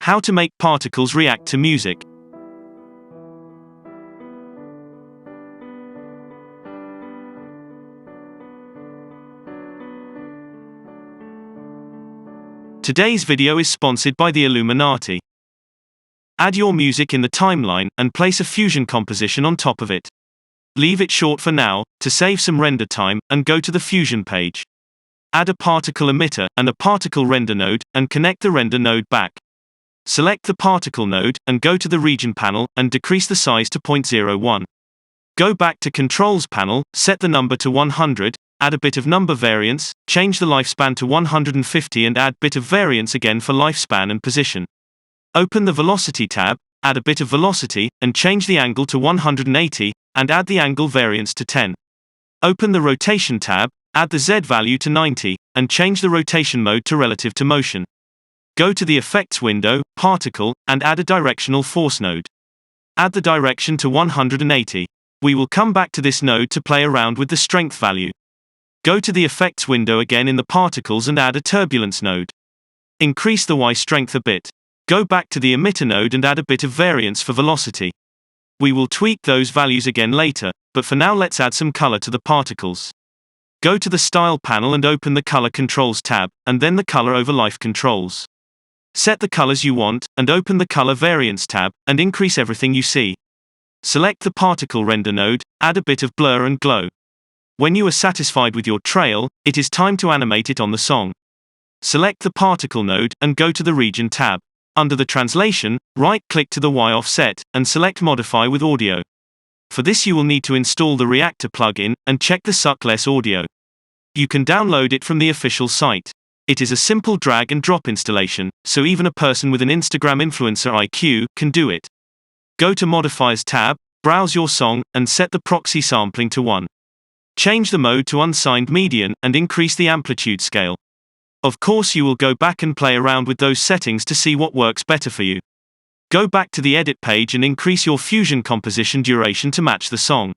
How to make particles react to music. Today's video is sponsored by the Illuminati. Add your music in the timeline and place a fusion composition on top of it. Leave it short for now, to save some render time, and go to the fusion page. Add a particle emitter and a particle render node, and connect the render node back. Select the particle node, and go to the region panel, and decrease the size to 0.01. Go back to Controls panel, set the number to 100, add a bit of number variance, change the lifespan to 150 and add bit of variance again for lifespan and position. Open the Velocity tab, add a bit of velocity, and change the angle to 180, and add the angle variance to 10. Open the Rotation tab, add the Z value to 90, and change the rotation mode to relative to motion. Go to the Effects window, Particle, and add a directional force node. Add the direction to 180. We will come back to this node to play around with the strength value. Go to the Effects window again in the Particles and add a turbulence node. Increase the Y strength a bit. Go back to the emitter node and add a bit of variance for velocity. We will tweak those values again later, but for now let's add some color to the particles. Go to the Style panel and open the Color Controls tab, and then the Color over Life controls. Set the colors you want, and open the Color Variance tab, and increase everything you see. Select the Particle Render node, add a bit of blur and glow. When you are satisfied with your trail, it is time to animate it on the song. Select the Particle node, and go to the Region tab. Under the Translation, right-click to the Y offset, and select Modify with Audio. For this you will need to install the Reactor plugin, and check the Suck Less Audio. You can download it from the official site. It is a simple drag and drop installation, so even a person with an Instagram influencer IQ can do it. Go to Modifiers tab, browse your song, and set the proxy sampling to 1. Change the mode to unsigned median, and increase the amplitude scale. Of course you will go back and play around with those settings to see what works better for you. Go back to the edit page and increase your fusion composition duration to match the song.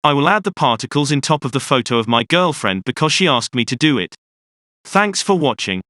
I will add the particles in top of the photo of my girlfriend because she asked me to do it. Thanks for watching.